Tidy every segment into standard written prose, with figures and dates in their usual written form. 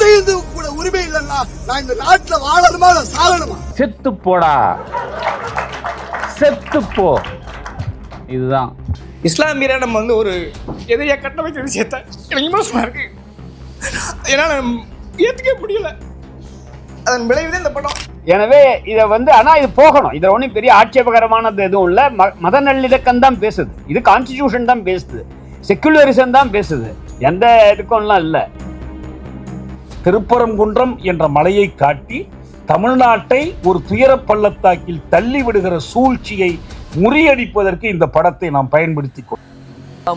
செய்து கூட உரிமை இல்லைன்னா நான் இந்த நாட்டுல வாழணுமா இல்ல சாகணுமா? செத்து போடா, செத்து போ. இதுதான் இஸ்லாமியரை நம்ம வந்து ஒரு எதிரியாக கட்டமைச்ச விஷயத்த எனக்கு இமோஷனாக இருக்கு. என்னால் ஏற்றுக்க முடியல. அதன் விளைவு இந்த படம். எனவே இதை வந்து ஆனால் இது போகணும். இதில் ஒன்றும் பெரிய ஆட்சேபகரமானது எதுவும் இல்லை. மத நல்லிணக்கம் தான் பேசுது, இது கான்ஸ்டிடியூஷன் தான் பேசுது, செக்குலரிசம் தான் பேசுது, எந்த இதுக்கும்லாம் இல்லை. திருப்பரங்குன்றம் என்ற மலையை காட்டி தமிழ்நாட்டை ஒரு துயர பள்ளத்தாக்கில் தள்ளி விடுகிற சூழ்ச்சியை முறியடிப்பதற்கு இந்த படத்தை நாம் பயன்படுத்தி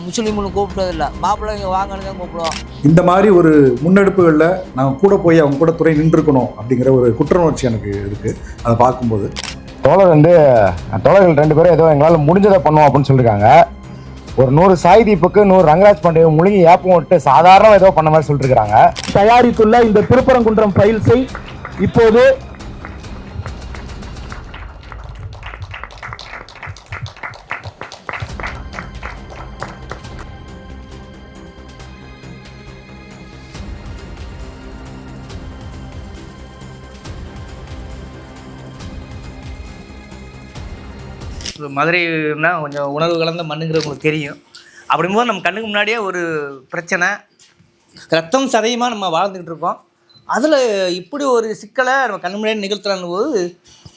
முஸ்லீம்னு கூப்பிட்டதில்லை, மாப்பிள்ளைங்க வாங்கன்னு தான் கூப்பிடுவோம். இந்த மாதிரி ஒரு முன்னெடுப்புகளில் நாங்கள் கூட போய் அவங்க கூட துறை நின்றுக்கணும் அப்படிங்கிற ஒரு குற்றவுணர்ச்சி எனக்கு இருக்குது. அதை பார்க்கும்போது தோழர்கள் 2 பேரும் ஏதோ எங்களால் முடிஞ்சதை பண்ணுவோம் அப்படின்னு சொல்லியிருக்காங்க. ஒரு 100 சாய் தீபக்கு 100 ரங்கராஜ் பாண்டே முழுங்கி ஏப்பம் விட்டு சாதாரண ஏதோ பண்ண மாதிரி சொல்லிட்டு இருக்காங்க. தயாரித்துள்ள இந்த திருப்பரங்குன்றம் ஃபைல்ஸை இப்போது மதுரைனா கொஞ்சம் உணர்வு கலந்த மண்ணுங்கிறது உங்களுக்கு தெரியும். அப்படிங்கும்போது நம்ம கண்ணுக்கு முன்னாடியே ஒரு பிரச்சனை, ரத்தம் சதையுமாக நம்ம வாழ்ந்துக்கிட்டு இருக்கோம். அதில் இப்படி ஒரு சிக்கலை நம்ம கண்ணு முன்னாடி நிகழ்த்தலான்னு போது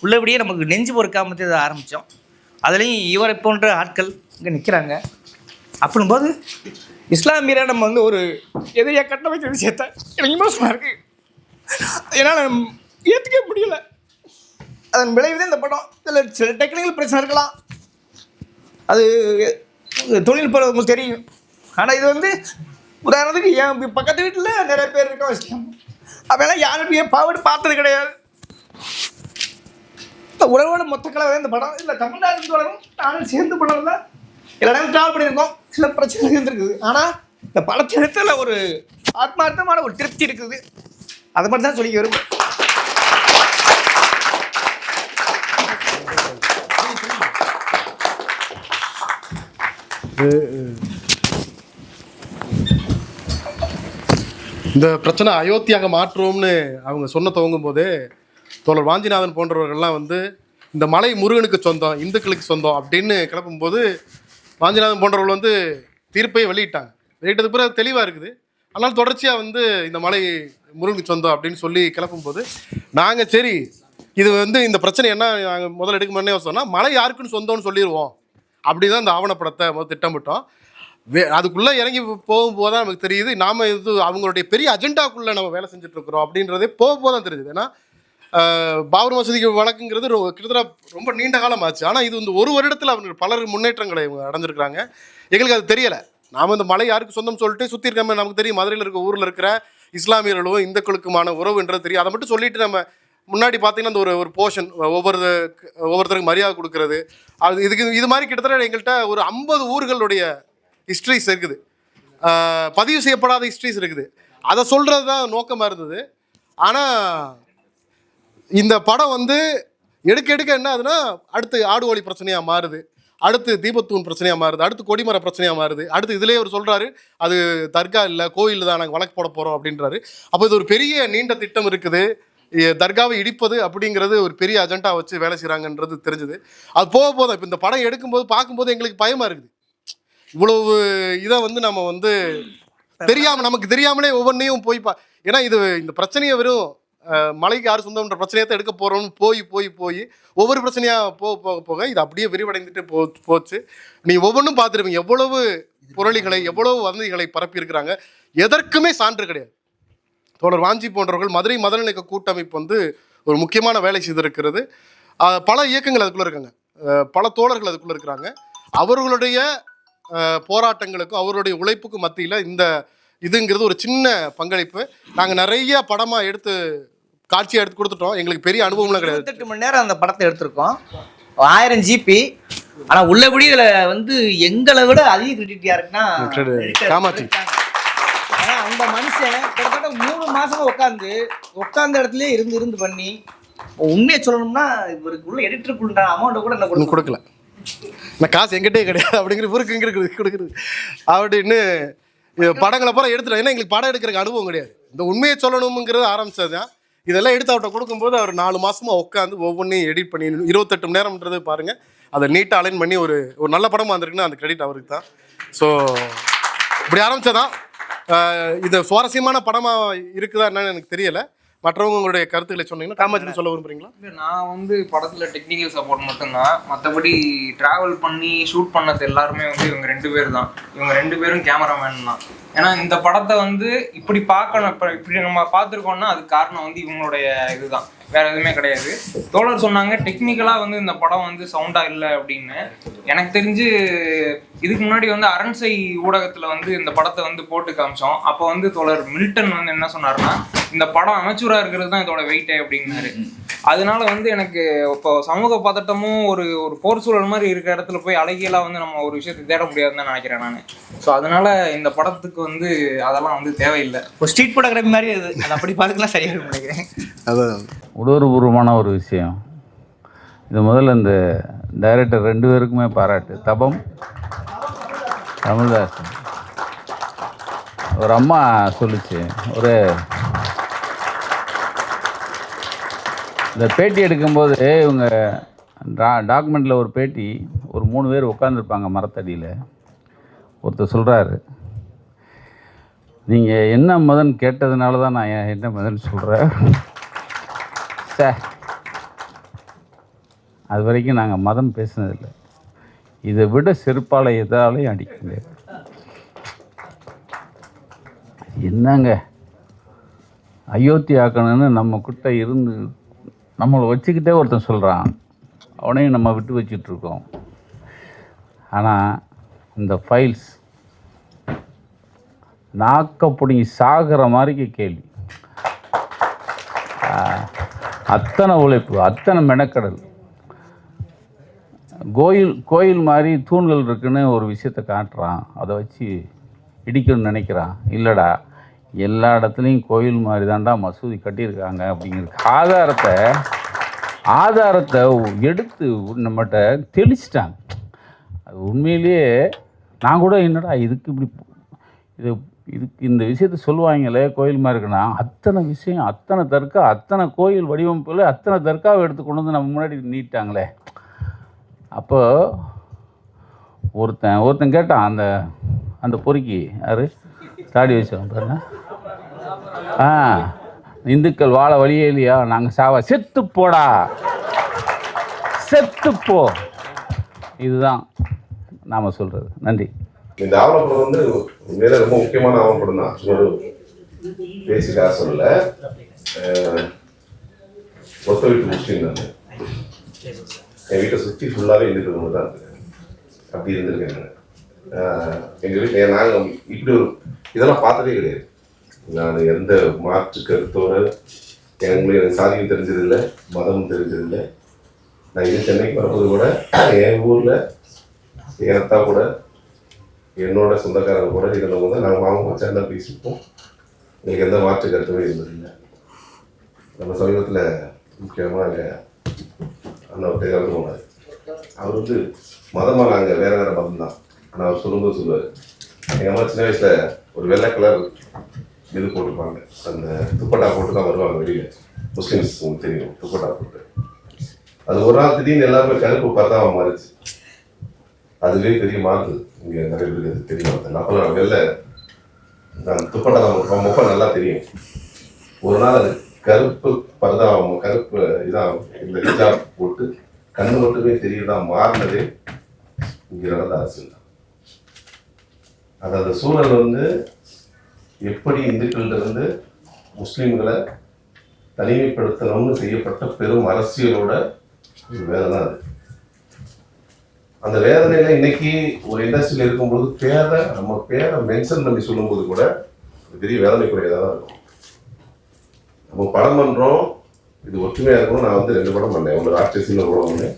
உள்ளபடியே நமக்கு நெஞ்சு பொறுக்காமத்து இதை ஆரம்பித்தோம். அதுலேயும் இவரை போன்ற ஆட்கள் இங்கே நிற்கிறாங்க. அப்படிங்கும்போது இஸ்லாமியரை நம்ம வந்து ஒரு எதிரியாக கட்டமைச்ச விஷயத்த எனக்கு இமோஷனாக இருக்குது. என்னால் ஏற்றுக்க முடியல. அதன் விளைவு இந்த படம். இதில் சில டெக்னிக்கல் பிரச்சனை இருக்கலாம், அது தொழில்நுட்பம் உங்களுக்கு தெரியும். ஆனால் இது வந்து உதாரணத்துக்கு என் பக்கத்து வீட்டில் நிறைய பேர் இருக்க வச்சுக்கலாம், அதெல்லாம் யாரும் பாவடு பார்த்தது கிடையாது. இந்த உறவோட மொத்த கலவை இந்த படம். இல்லை தமிழ்நாடு வளரும் நானும் சேர்ந்து படம் தான் எல்லா இடமும் ட்ராவல் பண்ணியிருக்கோம். சில பிரச்சனை இருந்துருக்குது. ஆனால் இந்த படத்தை இடத்துல ஒரு ஆத்மார்த்தமான ஒரு திருப்தி இருக்குது. அதை மட்டும் தான் சொல்லி வரும். இந்த பிரச்சனை அயோத்தியாக மாற்றுவோம்னு அவங்க சொன்ன துவங்கும் போது தோழர் வாஞ்சிநாதன் போன்றவர்கள்லாம் வந்து இந்த மலை முருகனுக்கு சொந்தம், இந்துக்களுக்கு சொந்தம் அப்படின்னு கிளப்பும்போது வாஞ்சிநாதன் போன்றவர்கள் வந்து தீர்ப்பை வெளியிட்டாங்க. வெளியிட்டது பிறகு தெளிவாக இருக்குது. ஆனால் தொடர்ச்சியாக வந்து இந்த மலை முருகனுக்கு சொந்தம் அப்படின்னு சொல்லி கிளப்பும்போது நாங்கள் சரி இது வந்து இந்த பிரச்சனை என்ன நாங்கள் முதல்ல எடுக்க முன்னே சொன்னால் மலை யாருக்குன்னு சொந்தம்னு சொல்லிடுவோம் அப்படி தான் இந்த ஆவணப்படத்தை திட்டமிட்டோம். அதுக்குள்ளே இறங்கி போகும்போது தான் நமக்கு தெரியுது நாம் இது அவங்களுடைய பெரிய அஜெண்டாக்குள்ளே நம்ம வேலை செஞ்சுட்ருக்குறோம் அப்படின்றதே போக தான் தெரியுது. ஏன்னா பாபர் மசூதிக்கு வழக்குங்கிறது கிட்டத்தட்ட ரொம்ப நீண்ட காலம் ஆச்சு. ஆனால் இது வந்து 1 வருடத்தில் அவங்க பலர் முன்னேற்றங்களை இவங்க அடைஞ்சிருக்கிறாங்க. எங்களுக்கு அது தெரியலை. நாம் இந்த மலை யாருக்கு சொந்தம் சொல்லிட்டு சுற்றி இருக்காம நமக்கு தெரியும். மதுரையில் இருக்க ஊரில் இருக்கிற இஸ்லாமியர்களும் இந்துக்களுக்குமான உறவுன்றது தெரியும். அதை மட்டும் சொல்லிட்டு நம்ம முன்னாடி பார்த்தீங்கன்னா அந்த ஒரு போர்ஷன் ஒவ்வொருத்தருக்கு மரியாதை கொடுக்கறது, அது இது மாதிரி கிட்டத்தட்ட எங்கள்கிட்ட ஒரு 50 ஊர்களுடைய ஹிஸ்ட்ரிஸ் இருக்குது, பதிவு செய்யப்படாத ஹிஸ்ட்ரிஸ் இருக்குது. அதை சொல்கிறது தான் நோக்கமாக இருந்தது. ஆனால் இந்த படம் வந்து எடுக்க என்ன ஆகுதுன்னா அடுத்து ஆடுவோலி பிரச்சனையாக மாறுது, அடுத்து தீபத்தூன் பிரச்சனையாக மாறுது, அடுத்து கொடிமர பிரச்சனையாக மாறுது, அடுத்து இதிலே அவர் சொல்கிறாரு அது தர்கா இல்லை கோயில் தான் நாங்கள் வழக்கு போட போகிறோம் அப்படின்றாரு. அப்போ இது ஒரு பெரிய நீண்ட திட்டம் இருக்குது. தர்காவை இடிப்பது அப்படிங்கிறது ஒரு பெரிய அஜெண்டா வச்சு வேலை செய்கிறாங்கன்றது தெரிஞ்சுது. அது போதும். இப்போ இந்த படம் எடுக்கும்போது பார்க்கும்போது எங்களுக்கு பயமாக இருக்குது. இவ்வளவு இதை வந்து நம்ம வந்து நமக்கு தெரியாமலே ஒவ்வொன்றையும் ஏன்னா இந்த பிரச்சனையை வெறும் மலைக்கு யார் சொந்தம்ன்ற பிரச்சனையை தான் எடுக்க போகிறோம்னு போய் ஒவ்வொரு பிரச்சனையாக போக இது அப்படியே விரிவடைந்துட்டு போச்சு. நீ ஒவ்வொன்றும் பார்த்துருப்பீங்க எவ்வளவு புரளிகளை எவ்வளவு வதந்திகளை பரப்பியிருக்கிறாங்க. எதற்குமே சான்று கிடையாது. தோழர் வாஞ்சி போன்றவர்கள் மதுரை மதநலக்க கூட்டமைப்பு வந்து ஒரு முக்கியமான வேலை செய்திருக்கிறது. பல இயக்கங்கள் அதுக்குள்ளே இருக்காங்க, பல தோழர்கள் அதுக்குள்ளே இருக்கிறாங்க. அவர்களுடைய போராட்டங்களுக்கும் அவருடைய உழைப்புக்கும் மத்தியில் இதுங்கிறது ஒரு சின்ன பங்களிப்பு. நாங்கள் நிறைய படமாக எடுத்து காட்சியாக எடுத்து கொடுத்துட்டோம். எங்களுக்கு பெரிய அனுபவம்லாம் கிடையாது. 28 மணி நேரம் அந்த படத்தை எடுத்திருக்கோம், 1000 GB. ஆனால் உள்ளபடி இதில் வந்து எங்களை விட அதிக கிரெடிட் யாருக்குன்னா காமாட்சி. ஆனால் அந்த மனுஷன் கிட்டத்தட்ட 3 மாதமாக உட்காந்த இடத்துல இருந்து பண்ணி உண்மையை சொல்லணும்னா இவருக்கு உள்ள எடிட்டருக்குள்ள அமௌண்ட்டை கூட என்ன கொடுக்கல. நான் காசு எங்கிட்டே கிடையாது அப்படிங்கிற இவருக்கு எங்கே இருக்குது கொடுக்குறது அப்படின்னு படங்களை பூரா எடுத்துட்டோம். ஏன்னா எங்களுக்கு படம் எடுக்கிறதுக்கு அனுபவம் கிடையாது. இந்த உண்மையை சொல்லணுங்கிறது ஆரம்பிச்சது தான். இதெல்லாம் எடுத்து அவர்கிட்ட கொடுக்கும்போது அவர் 4 மாசமா உட்காந்து ஒவ்வொன்றையும் எடிட் பண்ணி 28 மணி நேரம்ன்றது பாருங்க, அதை நீட்டாக அலைன் பண்ணி ஒரு நல்ல படமாக வந்திருக்குன்னா அந்த கிரெடிட் அவருக்கு தான். ஸோ இப்படி ஆரம்பிச்சதான் இது சுவாரஸ்யமான படமாக இருக்குதா என்னன்னு எனக்கு தெரியலை. மற்றவங்க உங்களுடைய கருத்துக்களை சொன்னீங்கன்னா காமாட்சி சொல்ல விரும்புறீங்களா? நான் வந்து படத்தில் டெக்னிக்கல் சப்போர்ட் மட்டும்தான். மற்றபடி ட்ராவல் பண்ணி ஷூட் பண்ணது எல்லாருமே வந்து இவங்க 2 பேர் தான். இவங்க 2 பேரும் கேமராமேன் தான். ஏன்னா இந்த படத்தை வந்து இப்படி பார்க்கணும், இப்படி நம்ம பார்த்துருக்கோம்னா அதுக்கு காரணம் வந்து இவங்களுடைய இதுதான், வேற எதுவுமே கிடையாது. தோழர் சொன்னாங்க டெக்னிக்கலாக வந்து இந்த படம் வந்து சவுண்டாக இல்லை அப்படின்னு. எனக்கு தெரிஞ்சு இதுக்கு முன்னாடி வந்து அரண்சை ஊடகத்தில் வந்து இந்த படத்தை வந்து போட்டு காமிச்சோம். அப்போ வந்து தோழர் மில்டன் வந்து என்ன சொன்னார்னா, இந்த படம் அமைச்சூராக இருக்கிறது தான் இதோட வெயிட்டே அப்படின்னாரு. அதனால வந்து எனக்கு இப்போ சமூக பதட்டமும் ஒரு போர் சூழல் மாதிரி இருக்கிற இடத்துல போய் அழகியெல்லாம் வந்து நம்ம ஒரு விஷயத்தை தேட முடியாதுன்னு தான் நினைக்கிறேன் நான். ஸோ அதனால இந்த படத்துக்கு வந்து அதெல்லாம் வந்து தேவையில்லை. ஒரு ஸ்ட்ரீட் ஃபோட்டோகிராஃபி மாதிரி அது அப்படி பார்த்துக்கலாம் சரியாக நினைக்கிறேன். அதான் உணர்வுபூர்வமான ஒரு விஷயம் இது. முதல்ல இந்த டைரக்டர் 2 பேருக்குமே பாராட்டு. தபம், தமிழ்தாசன். ஒரு அம்மா சொல்லிச்சு, ஒரு இந்த பேட்டி எடுக்கும்போது இவங்க டாக்குமெண்ட்டில் ஒரு பேட்டி, ஒரு 3 பேர் உட்காந்துருப்பாங்க மரத்தடியில். ஒருத்தர் சொல்கிறாரு, நீங்கள் என்ன மதன் கேட்டதுனால தான் நான் என்ன மதன் சொல்கிறேன். சார், அது வரைக்கும் நாங்கள் மதம் பேசினதில்லை. இதை விட செருப்பால் எதாலையும் அடிக்க முடியாது. என்னங்க அயோத்தி ஆக்கணும்னு நம்ம கிட்ட இருந்து நம்மளை வச்சுக்கிட்டே ஒருத்தன் சொல்கிறான், அவனையும் நம்ம விட்டு வச்சிட்ருக்கோம். ஆனால் இந்த ஃபைல்ஸ் நாக்கப்பொடிங்கி சாகிற மாதிரிக்கு கேள்வி. அத்தனை உழைப்பு, அத்தனை மெனக்கடல். கோயில் மாதிரி தூண்கள் இருக்குன்னு ஒரு விஷயத்தை காட்டுறான், அதை வச்சு இடிக்கணும்னு நினைக்கிறான். இல்லைடா, எல்லா இடத்துலையும் கோயில் மாதிரி தான்டா மசூதி கட்டியிருக்காங்க அப்படிங்கிற ஆதாரத்தை எடுத்து நம்மகிட்ட தெளிச்சிட்டாங்க. அது உண்மையிலேயே நான் கூட என்னடா இதுக்கு இப்படி இதுக்கு இந்த விஷயத்த சொல்லுவாங்களே கோயில் மாதிரி இருக்குன்னா, அத்தனை விஷயம், அத்தனை தர்கா, அத்தனை கோயில் வடிவமைப்பில் அத்தனை தர்காவை எடுத்து கொண்டு வந்து நம்ம முன்னாடி நீட்டாங்களே. அப்போ ஒருத்தன் கேட்டான், அந்த பொறுக்கி யார் தாடி வச்சவன் பாருங்க, இந்துக்கள் வாழ வழியே இல்லையா, நாங்கள் சாவா, செத்துப்போடா, செத்துப்போ. இதுதான் நாம் சொல்கிறது. நன்றி. இந்த ஆவணப்படம் வந்து உண்மையில ரொம்ப முக்கியமான ஆவணப்படம் தான். ஒரு பேசிக்காக சொல்லல, ஒத்த வீட்டு முஸ்லீம் தான். என் வீட்டை சுற்றி ஃபுல்லாகவே இந்துக்கள் தான் இருக்கு. அப்படி இருந்திருக்கேன் எங்கள் வீட்டில். நாங்கள் இப்படி இதெல்லாம் பார்த்ததே கிடையாது. நான் எந்த மாற்று கருத்தோட எனக்கு சாதியும் தெரிஞ்சதில்லை, மதமும் தெரிஞ்சதில்லை. நான் இது சென்னைக்கு வரும்போது கூட என் ஊரில் என் அத்தா கூட என்னோட சொந்தக்காரங்க கூட இருந்தவங்க தான் நாங்கள் மாமா மச்சான் தான் பேசிப்போம். எங்களுக்கு எந்த மாற்று கருத்துமே இருந்ததில்லை. நம்ம சமீபத்தில் முக்கியமாக அண்ணா ஒருத்தர் இறந்து போனார். அவர் வந்து மதமாக நாங்கள் வேறு வேறு மதம் தான். ஆனால் அவர் சொல்லும்போது சொல்லுவார், எங்கள் அம்மா சின்ன வயசில் ஒரு வெள்ளை கலர் இது போட்டிருப்பாங்க, அந்த துப்பட்டா போட்டு தான் வருவாங்க வெளியில். முஸ்லீம்ஸ் உங்களுக்கு தெரியும், துப்பட்டா போட்டு. அது ஒரு நாள் திடீர்னு எல்லாருமே கருப்பு பார்த்தா அவன் மாறிச்சு. அதுவே பெரிய மாறுது. இங்கே நிறைய பேருக்கு தெரியும். அப்போல்லாம் வெளில நான் துப்பட்டா தான் முகம் நல்லா தெரியும். ஒரு நாள் அது கருப்பு பரதா, கருப்பு இதான் இந்த ஹிஜாப் போட்டு கண்ணு மட்டுமே தெரியுதான் மாறினதே இங்கே நடந்த அரசியல் தான். அது அந்த சூழல் வந்து எப்படி இந்துக்களிலிருந்து முஸ்லீம்களை தனிமைப்படுத்தணும்னு செய்யப்பட்ட பெரும் அரசியலோட ஒரு வேலை தான் அது. அந்த வேதனையில இன்னைக்கு ஒரு இண்டஸ்ட்ரியில் இருக்கும்போது நம்ம பேரை மென்ஷன் பண்ணி சொல்லும்போது கூட பெரிய வேதனைக்குரியதாக தான் இருக்கும். நம்ம படம் பண்ணுறோம், இது ஒற்றுமையாக இருக்கணும். நான் வந்து 2 படம் பண்ணேன். ஒன்று ராட்சசின்னு ஒரு படம் பண்ணேன்,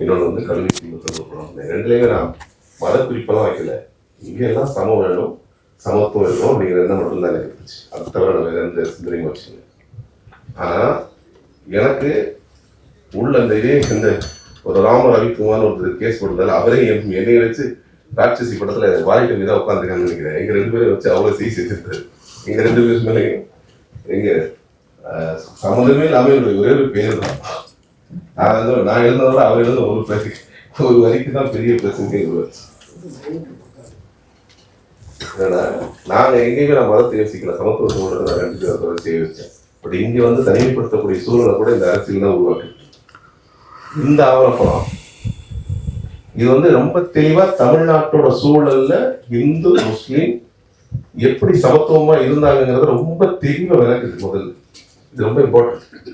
இன்னொன்று வந்து கல்வி ஒரு படம் பண்ணேன். 2லேயுமே நான் மத குறிப்பெல்லாம் வைக்கல. இங்கே எல்லாம் சமம் வேணும், சமத்துவம் இருக்கணும் அப்படிங்கிற எண்ணம் மட்டும்தான் எனக்கு இருந்துச்சு. அது தவிர நான் வேறு எந்த சிந்தனையும் வச்சுங்க. ஆனால் எனக்கு உள்ள இந்த இதே இந்த ஒரு ராம ரவிக்குமார்னு ஒருத்தர் கேஸ் போட்டதால் அவரே என்னை வச்சு ராட்சசி படத்துல வாய்க்கு மீதான் உட்காந்துருக்கான்னு நினைக்கிறேன். எங்க 2 பேரும் வச்சு அவ்வளவு செய்திருந்தாரு. எங்க 2 பேரும் மேலே எங்க சம்மந்தமே இல்லாம ஒரே ஒரு பேர் தான். நான் எழுந்ததோட அவர் எழுந்த ஒரு வரிக்கு தான் பெரிய பிரச்சனையே உருவாச்சு. நாங்க எங்கேயுமே நான் மதத்தை யோசிக்கல, சமத்துவத்தோட நான் 2 பேரை தொடர்ச்சியை யோசிச்சேன். பட் இங்க வந்து தனிமைப்படுத்தக்கூடிய சூழலை கூட இந்த அரசியல் தான் உருவாக்கு. இந்த ஆவணப்படம் இது வந்து ரொம்ப தெளிவா தமிழ்நாட்டோட சூழல்ல இந்து முஸ்லீம் எப்படி சமத்துவமா இருந்தாங்கிறத ரொம்ப தெளிவா விளக்குது. முதல்ல இது ரொம்ப இம்பார்ட்டன்ட்.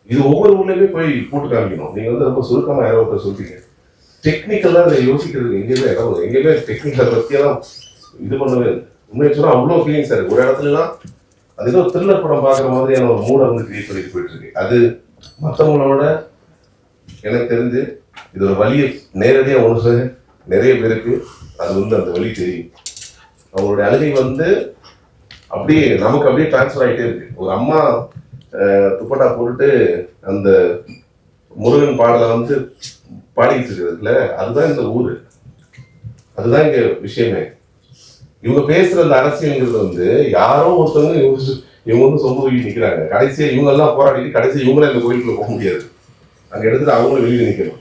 இது ஒவ்வொரு ஊர்லயுமே போய் போட்டு காமிக்கணும். நீங்க வந்து ரொம்ப சுருக்கமா யாரோ ஒருத்தர் சொல்றீங்க, டெக்னிக்கலா அதை யோசிக்கிறதுக்கு எங்கேயுமே இடம், எங்கேயுமே டெக்னிக்கல் பத்தியெல்லாம் இது பண்ணவே உண்மையை சொன்னா அவ்வளோ ஃபீலிங்ஸா இருக்கு. ஒரு இடத்துலலாம் அது ஏதோ த்ரில்லர் படம் பார்க்குற மாதிரியான ஒரு மூடை வந்து கிரியேட் பண்ணிட்டு போயிட்டு இருக்கு. அது மற்றவங்களோட எனக்கு தெரிஞ்சு இது ஒரு வழியை நேரடியாக ஒன்று நிறைய பேருக்கு அது வந்து அந்த வழி தெரியும். அவங்களுடைய அழுகை வந்து அப்படியே நமக்கு அப்படியே டிரான்ஸ்ஃபர் ஆகிட்டே இருக்கு. ஒரு அம்மா துப்பட்டா போட்டுட்டு அந்த முருகன் பாடலை வந்து பாடிக்கிட்டு இருக்கிறதுல அதுதான் இந்த ஊர், அதுதான் இங்க விஷயமே. இவங்க பேசுற அந்த அரசியல்ங்கிறது வந்து யாரோ ஒருத்தவங்க இவங்க வந்து சொந்த ஊருக்கு நிற்கிறாங்க. கடைசியா இவங்க எல்லாம் போராடிட்டு கடைசியா இவங்களே இந்த கோயிலுக்குள்ள போக முடியாது. அங்க எடுத்துட்டு அவங்களும் வெளியே நிற்கணும்.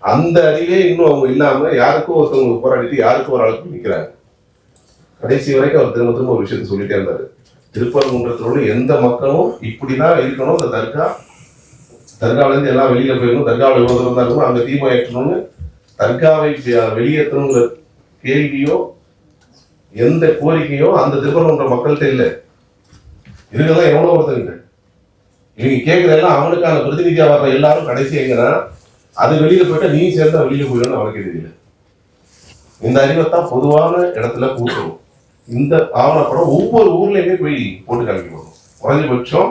அந்த அறிவே இன்னும் அவங்க இல்லாம யாருக்கும் ஒருத்தவங்க போராடிட்டு யாருக்கும் ஒரு அளவுக்கு நிற்கிறாங்க. கடைசி வரைக்கும் அவர் திரும்ப திரும்ப ஒரு விஷயத்த சொல்லிட்டே இருந்தாரு. திருப்பரங்குன்றத்தோடு எந்த மக்களும் இப்படிதான் இருக்கணும், இந்த தர்காவில இருந்து எல்லாம் வெளியில போயிடணும், தர்காவில் எவ்வளவு தூரம் இருக்கணும், அங்க தீபம் ஏற்றணும்னு தர்காவை வெளியேற்றணுங்கிற கேள்வியோ எந்த கோரிக்கையோ அந்த திருப்பரங்குன்ற மக்கள்கிட்ட இல்லை. இதுக்கெல்லாம் எவ்வளவு ஒருத்தருங்க இவங்க கேட்கறதெல்லாம் அவனுக்கான பிரதிநிதியா வர்ற எல்லாரும் கடைசி எங்கன்னா அது வெளியில போயிட்டா நீ சேர்ந்தா வெளியில போயிடணும் அவனுக்கு தெரியல. இந்த அறிவைத்தான் பொதுவான இடத்துல கூட்டணும். இந்த ஆவணப்படம் ஒவ்வொரு ஊர்லயுமே போய் போட்டு காமிக்கணும். குறைஞ்சபட்சம்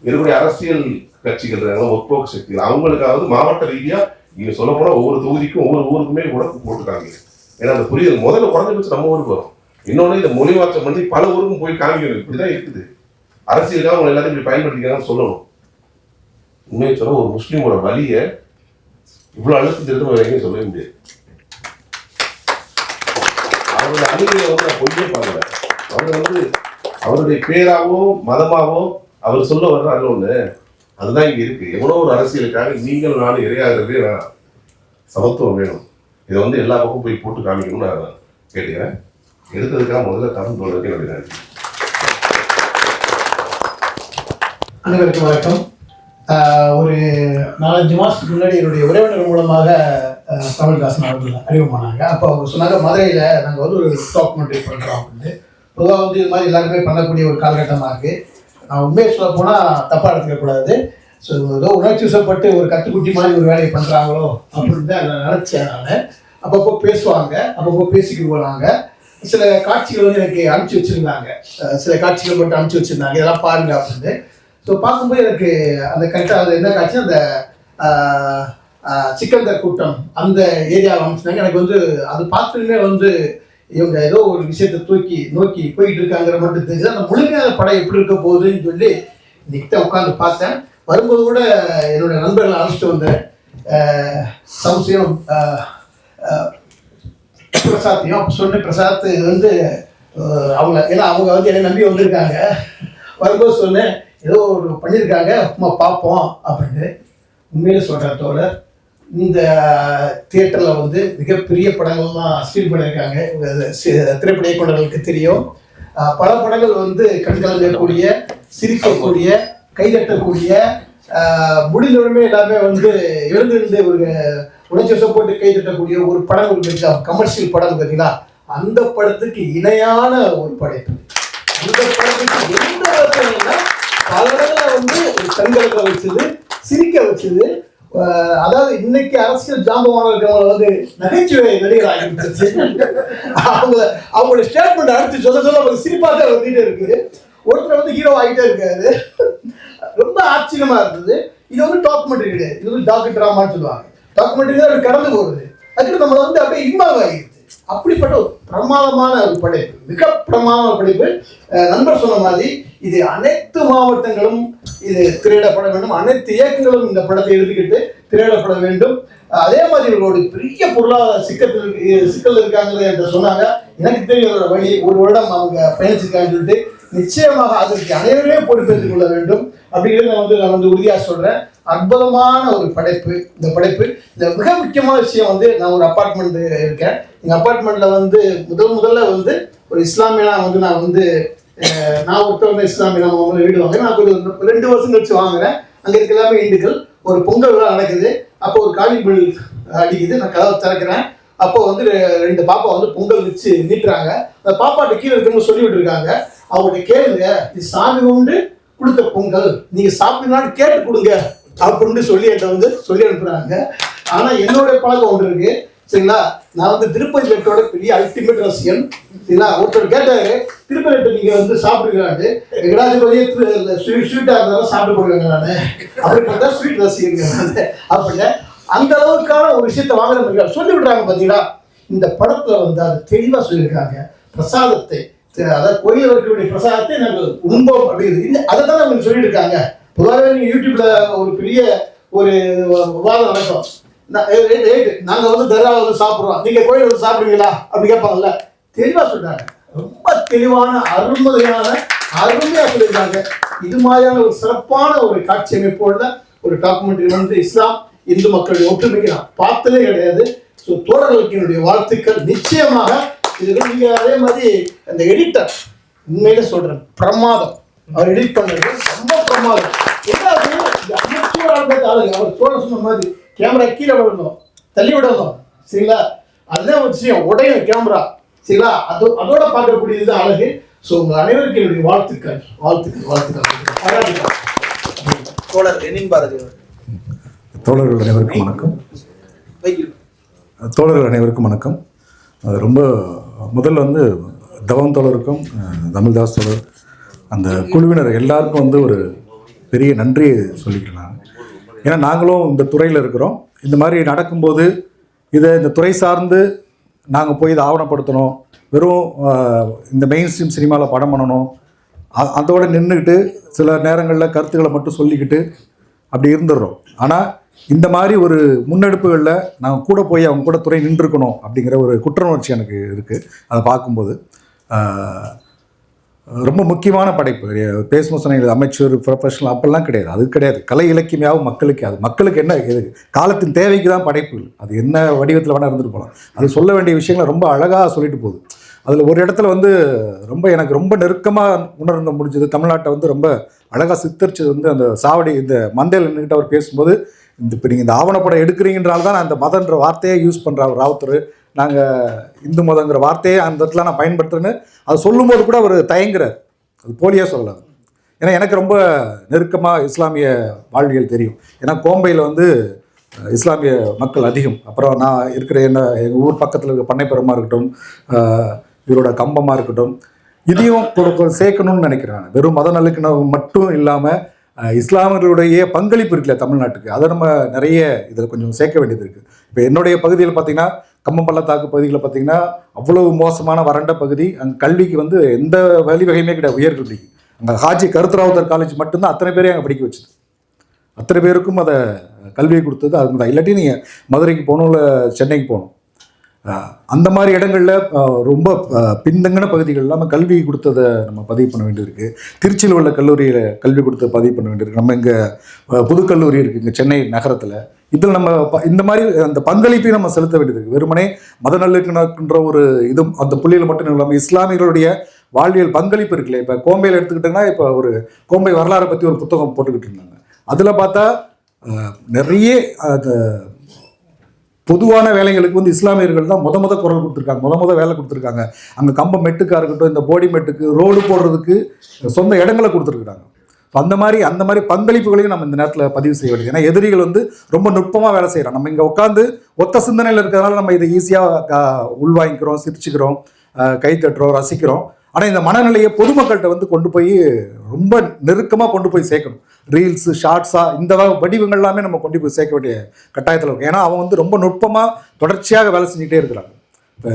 இருக்கக்கூடிய அரசியல் கட்சிகள் முற்போக்கு சக்திகள் அவங்களுக்காவது மாவட்ட ரீதியா நீங்க சொல்ல போனா ஒவ்வொரு தொகுதிக்கும் ஒவ்வொரு ஊருக்குமே கூட போட்டு காமிக்கணும். ஏன்னா அந்த புரிதல் முதல்ல குறைஞ்சபட்சம் நம்ம ஊருக்கு வரும். இன்னொன்னு இந்த மொழி மாற்றம் பண்ணி பல ஊருக்கும் போய் காமிக்கணும். இப்படிதான் இருக்குது அரசியலுக்காக அவங்க எல்லாத்தையும் இப்படி பயன்படுத்திக்கிறாங்கன்னு சொல்லணும். உண்மையை சொல்ல ஒரு முஸ்லீமோட வலியை இவ்வளவு அழுத்தம் திருத்தம் வரைக்கும் சொல்லவே முடியாது. அவருடைய அணுகையை வந்து நான் பொய்யே பார்க்கல. அவர் வந்து அவருடைய பேராவோ மதமாவோ அவர் சொல்ல வர்றாரு ஒண்ணு, அதுதான் இங்க இருக்கு. எவ்வளோ ஒரு அரசியலுக்காக நீங்கள் நானும் இரையாகிறதே வேணாம், சமத்துவம் வேணும். இதை வந்து எல்லா பக்கம் போய் போட்டு காமிக்கணும்னு நான் கேட்டுக்கிறேன். எடுத்ததுக்காக முதல்ல தரம் தோழருக்கு என்னுடைய நன்றி. அனைவருக்கும் வணக்கம். ஒரு 4-5 மாதத்துக்கு முன்னாடி என்னுடைய உறவினர் மூலமாக கமல்ஹாசன் அவர்கள் அறிமுகமானாங்க. அப்போ அவங்க சொன்னாங்க, மதுரையில் நாங்கள் வந்து ஒரு டாக்குமெண்ட்ரி பண்ணுறோம் அப்படின்னு. பொதுவாக வந்து இது மாதிரி எல்லாருமே பண்ணக்கூடிய ஒரு காலகட்டமாக இருக்குது. நான் உண்மையை சொல்ல போனால் தப்பாக எடுத்துக்கக்கூடாது. ஸோ ஏதோ உணர்ச்சி வசப்பட்டு ஒரு கட்டுக்குட்டி மாதிரி ஒரு வேலையை பண்ணுறாங்களோ அப்படின்னு தான் நான் நினச்சேன். நான் அப்பப்போ பேசுவாங்க, அப்பப்போ பேசிக்கிட்டு போனாங்க. சில காட்சிகள் வந்து எனக்கு அனுப்பிச்சி வச்சுருந்தாங்க, சில காட்சிகள் மட்டும் அனுப்பிச்சி வச்சுருந்தாங்க, இதெல்லாம் பாருங்க அப்படின்னு. ஸோ பார்க்கும்போது எனக்கு அந்த கரெக்டாக அது என்ன காட்சி, அந்த சிக்கந்தர் கூட்டம் அந்த ஏரியாவில் அமைச்சிருந்தாங்க. எனக்கு வந்து அது பார்த்துமே வந்து இவங்க ஏதோ ஒரு விஷயத்தை நோக்கி போயிட்டு இருக்காங்கிற மட்டும் தெரிஞ்சு அந்த முழுமையான படம் எப்படி இருக்க போகுதுன்னு சொல்லி இன்னைக்கு உட்காந்து பார்த்தேன். வரும்போது கூட என்னுடைய நண்பர்களை அழைச்சிட்டு வந்தேன், சம்சயம் பிரசாத்தையும். அப்போ சொன்னேன், பிரசாத் வந்து அவங்க ஏன்னா அவங்க வந்து என்னை நம்பி வந்திருக்காங்க. வரும்போது சொன்னேன், ஏதோ ஒரு பண்ணியிருக்காங்க, சும்மா பார்ப்போம் அப்படின்னு. உண்மையிலே சொல்கிறேன் தோழர், இந்த தியேட்டரில் வந்து மிகப்பெரிய படங்கள்லாம் ஸ்டீல் பண்ணியிருக்காங்க. திரைப்பட இயக்குநர்களுக்கு தெரியும். பல படங்கள் வந்து கண்கலங்கக்கூடிய, சிரிக்கக்கூடிய, கைதட்டக்கூடிய, முடிந்தவுடனே எல்லாமே வந்து எழுந்திருந்து ஒரு உணர்ச்சி போட்டு கைதட்டக்கூடிய ஒரு படம் இருக்கு, கமர்ஷியல் படம் பார்த்தீங்களா, அந்த படத்துக்கு இணையான ஒரு படைப்பு. அந்த படத்துக்கு எந்த வகையில பல இடங்களை வந்து கண்களுக்கு வச்சது, சிரிக்க வச்சது. அதாவது இன்னைக்கு அரசியல் ஜாம்பவான இருக்கிறவங்க வந்து நகைச்சுவை நடிகர் ஆகிருந்துச்சு. அவங்களோட ஸ்டேட்மெண்ட் அடுத்து சொல்ல அவங்க சிரிப்பாக தான் வந்துட்டே இருக்கு. ஒருத்தர் வந்து ஹீரோ ஆகிட்டே இருக்காரு. ரொம்ப ஆச்சரியமா இருந்தது. இது வந்து டாக்குமெண்ட்ரி கிடையாது, இது வந்து டாக்கு ட்ராமான்னு சொல்லுவாங்க. டாக்குமெண்ட்ரி தான் கடந்து போகுது, அதுக்கு நம்மளை வந்து அப்படியே இன்வால்வ் ஆகிடுது. அப்படிப்பட்ட ஒரு பிரமாதமான ஒரு படைப்பு, மிக பிரமாதமான படைப்பு. நண்பர் சொன்ன மாதிரி இது அனைத்து மாவட்டங்களும் இது திரையிடப்பட வேண்டும். அனைத்து இயக்கங்களும் இந்த படத்தை எழுதிக்கிட்டு திரையிடப்பட வேண்டும். அதே மாதிரி இவர்களுடைய பெரிய பொருளாதார சிக்கல் இருக்காங்க என்று சொன்னாங்க. எனக்கு தெரிய வழி ஒரு வருடம் அவங்க பயணிச்சிருக்காங்கன்னு சொல்லிட்டு நிச்சயமாக அதற்கு அனைவருமே பொறுப்பேற்றுக் கொள்ள வேண்டும் அப்படிங்கிறத நான் உறுதியாக சொல்கிறேன். அற்புதமான ஒரு படைப்பு இந்த படைப்பு. இந்த மிக முக்கியமான விஷயம் நான் ஒரு அப்பார்ட்மெண்ட் இருக்கேன். எங்கள் அப்பார்ட்மெண்ட்டில் முதல்ல ஒரு இஸ்லாமியனா நான் நான் ஒருத்தவங்க இஸ்லாமிய வீடு வாங்குறேன். நான் ஒரு 2 வருஷம் கழிச்சு வாங்குறேன். அங்கே இருக்க எல்லாமே இந்துக்கள். ஒரு பொங்கல் விழா நடக்குது. அப்போ ஒரு காலிங் பெல் அடிக்குது. நான் கதவை திறக்கிறேன். அப்போ 2 பாப்பா பொங்கல் வச்சு நீட்டுறாங்க. அந்த பாப்பாட்ட கீழே இருக்கவங்க சொல்லி விட்டுருக்காங்க, அவங்கள்ட்ட கேளுங்க, இது சாமி கொண்டு கொடுத்த பொங்கல், நீங்கள் சாப்பிடலான்னு கேட்டு கொடுங்க அப்படின்னு சொல்லி என்கிட்ட சொல்லி அனுப்புகிறாங்க. ஆனால் என்னுடைய பழக்கம் ஒன்று இருக்குது சரிங்களா. நான் திருப்பதி லட்டோட பெரிய அல்டிமேட் ரசிகன் சரிங்களா. ஒருத்தர் கேட்டாரு, திருப்பதி லட்டு நீங்கள் சாப்பிடுங்களான்ட்டு. எங்கடாச்சும் ஸ்வீட்டாக இருந்தாலும் சாப்பிட்டு போடுவாங்க. நான் அப்படி பார்த்தா ஸ்வீட் ரசிகங்க நான் அப்படின்னு அந்த அளவுக்கான ஒரு விஷயத்தை வாங்குற மாதிரி சொல்லி விடுறாங்க. பார்த்தீங்களா, இந்த படத்தில் அது தெளிவாக சொல்லியிருக்காங்க. பிரசாதத்தை, அதாவது கோயில் இருக்கக்கூடிய பிரசாதத்தை நாங்கள் உண்போம் அப்படிங்கிறது அதை தான் நம்ம சொல்லிட்டு இருக்காங்க. பொதுவாகவே நீங்கள் யூடியூப்ல ஒரு பெரிய ஒரு விவாதம் நடக்கும். நாங்கள் தர்காவில் சாப்பிட்றோம், நீங்கள் கோயில் சாப்பிடுவீங்களா அப்படி கேட்பாங்கல்ல. தெளிவாக சொல்றாங்க. ரொம்ப தெளிவான அருமையாக சொல்லியிருக்காங்க. இது மாதிரியான ஒரு சிறப்பான ஒரு காட்சி அமைப்போட ஒரு டாக்குமெண்ட்ரி இஸ்லாம் இந்து மக்களுடைய ஒற்றுமைக்கு நான் பார்த்ததே கிடையாது. ஸோ தோழர்களுக்கு என்னுடைய வாழ்த்துக்கள். நிச்சயமாக இதுக்கு நீங்கள் அதே மாதிரி அந்த எடிட்டர் உண்மையிலே சொல்கிறேன், பிரமாதம். அவர் எடிட் பண்ணுறது ரொம்ப பிரமாதம். அவர் தோழ சொன்ன மாதிரி கேமரா கீழே விடணும், தள்ளி விடணும் சரிங்களா. அதுதான் விஷயம், உடையும் கேமரா சரிங்களா. அதோட பார்க்கக்கூடியது அழகு. ஸோ உங்கள் அனைவருக்கு என்னுடைய வாழ்த்துக்கள் வாழ்த்துக்கள் வாழ்த்துக்கள் பாராட்டுக்கள். தோழர் லெனின் பாரதி தோழர்கள் அனைவருக்கும் வணக்கம். தோழர்கள் அனைவருக்கும் வணக்கம். ரொம்ப முதல்ல தவம் தோழருக்கும் தமிழ்தாஸ் தோழர் அந்த குழுவினர் எல்லாருக்கும் ஒரு பெரிய நன்றியை சொல்லிக்கலாம். ஏன்னா நாங்களும் இந்த துறையில் இருக்கிறோம். இந்த மாதிரி நடக்கும்போது இந்த துறை சார்ந்து நாங்கள் போய் இதை ஆவணப்படுத்தணும், வெறும் இந்த மெயின் ஸ்ட்ரீம் சினிமாவில் படம் பண்ணணும் அதோடு நின்றுக்கிட்டு சில நேரங்களில் கருத்துக்களை மட்டும் சொல்லிக்கிட்டு அப்படி இருந்துடுறோம். ஆனால் இந்த மாதிரி ஒரு முன்னெடுப்புகளில் நாங்கள் கூட போய் அவங்க கூட துறை நின்றுருக்கணும் அப்படிங்கிற ஒரு குற்ற உணர்ச்சி எனக்கு இருக்குது. அதை பார்க்கும்போது ரொம்ப முக்கியமான படைப்பு. பேசுமோசனை அமைச்சர் ப்ரொஃபஷனல் அப்பெல்லாம் கிடையாது, அது கிடையாது. கலை இலக்கியமாகவும் மக்களுக்கு அது மக்களுக்கு என்ன இது காலத்தின் தேவைக்கு தான் படைப்புகள். அது என்ன வடிவத்தில் வேணால் இருந்துட்டு போகலாம். அது சொல்ல வேண்டிய விஷயங்களை ரொம்ப அழகாக சொல்லிட்டு போகுது. அதில் ஒரு இடத்துல ரொம்ப எனக்கு ரொம்ப நெருக்கமாக உணர்ந்த முடிஞ்சது, தமிழ்நாட்டை ரொம்ப அழகாக சித்தரிச்சது அந்த சாவடி இந்த மந்தையில் நின்றுக்கிட்டு அவர் பேசும்போது, இப்போ நீங்கள் இந்த ஆவணப்படம் எடுக்கிறீங்கன்றால தான் நான் அந்த மதன்ற வார்த்தையே யூஸ் பண்ணுறேன். ராவுத்தர் நாங்கள் இந்து மதங்கிற வார்த்தையே அந்த இடத்துல நான் பயன்படுத்துகிறேன்னு அது சொல்லும்போது கூட அவர் தயங்குறார். அது போலியாக சொல்லலாம். ஏன்னா எனக்கு ரொம்ப நெருக்கமாக இஸ்லாமிய வாழ்வியல் தெரியும். ஏன்னா கோம்பையில் இஸ்லாமிய மக்கள் அதிகம். அப்புறம் நான் இருக்கிற எங்கள் ஊர் பக்கத்தில் இருக்க பண்ணைப்புறமாக இருக்கட்டும், இவரோட கம்பமாக இருக்கட்டும், இதையும் சேர்க்கணும்னு நினைக்கிறேன். வெறும் மத நல்லிணக்கம் மட்டும் இல்லாமல் இஸ்லாமியர்களுடைய பங்களிப்பு இருக்குல்ல தமிழ்நாட்டுக்கு, அதை நம்ம நிறைய இதில் கொஞ்சம் சேர்க்க வேண்டியது இருக்குது. இப்போ என்னுடைய பகுதியில் பார்த்திங்கன்னா, கம்பம் பள்ளத்தாக்கு பகுதியில் பார்த்திங்கன்னா அவ்வளவு மோசமான வறண்ட பகுதி. அங்கே கல்விக்கு எந்த வழிவகையுமே கிடையாது. உயர்கல்விக்கு அங்கே ஹாஜி கருத்துராவுதர் காலேஜ் மட்டும்தான் அத்தனை பேரையும் அங்கே படிக்க வச்சுது. அத்தனை பேருக்கும் அதை கல்வியை கொடுத்தது அது தான். இல்லாட்டி நீங்கள் மதுரைக்கு போகணும், இல்லை சென்னைக்கு போகணும். அந்த மாதிரி இடங்களில் ரொம்ப பின்தங்கின பகுதிகள் இல்லாமல் கல்வி கொடுத்ததை நம்ம பதிவு பண்ண வேண்டியிருக்கு. திருச்சியில் உள்ள கல்லூரியில் கல்வி கொடுத்த பதிவு பண்ண வேண்டியிருக்கு. நம்ம இங்கே புதுக்கல்லூரி இருக்குது இங்கே சென்னை நகரத்தில். இதில் நம்ம இந்த மாதிரி அந்த பங்களிப்பையும் நம்ம செலுத்த வேண்டியது இருக்குது. வெறுமனே மத நல்லிணக்கன்ற ஒரு இதுவும் அந்த புள்ளியில் மட்டும் இல்லாமல் இஸ்லாமியர்களுடைய வாழ்வியல் பங்களிப்பு இருக்குல்ல. இப்போ கோம்பையில் எடுத்துக்கிட்டோங்கன்னா, இப்போ ஒரு கோம்பை வரலாறை பற்றி ஒரு புத்தகம் போட்டுக்கிட்டு இருந்தாங்க. அதில் பார்த்தா நிறைய பொதுவான வேலைகளுக்கு இஸ்லாமியர்கள் தான் முத குரல் கொடுத்துருக்காங்க, முத வேலை கொடுத்துருக்காங்க. அங்கே கம்பம் மெட்டுக்காக இருக்கட்டும், இந்த போடி மெட்டுக்கு ரோடு போடுறதுக்கு சொந்த இடங்களை கொடுத்துருக்குறாங்க. அந்த மாதிரி பங்களிப்புகளையும் நம்ம இந்த நேரத்தில் பதிவு செய்ய வேண்டியது. ஏன்னா எதிரிகள் ரொம்ப நுட்பமாக வேலை செய்கிறோம். நம்ம இங்கே உட்காந்து ஒத்த சிந்தனையில் இருக்கிறதுனால நம்ம இதை ஈஸியாக உள்வாங்கிக்கிறோம், சிரிச்சுக்கிறோம், கை தட்டுறோம், ரசிக்கிறோம். ஆனால் இந்த மனநிலையை பொதுமக்கள்கிட்ட கொண்டு போய் ரொம்ப நெருக்கமாக கொண்டு போய் சேர்க்கணும். ரீல்ஸு, ஷார்ட்ஸாக இந்த வடிவங்கள் எல்லாமே நம்ம கொண்டு போய் சேர்க்க வேண்டிய கட்டாயத்தில் இருக்கும். ஏன்னா அவங்க ரொம்ப நுட்பமாக தொடர்ச்சியாக வேலை செஞ்சுட்டே இருக்கிறாங்க. இப்போ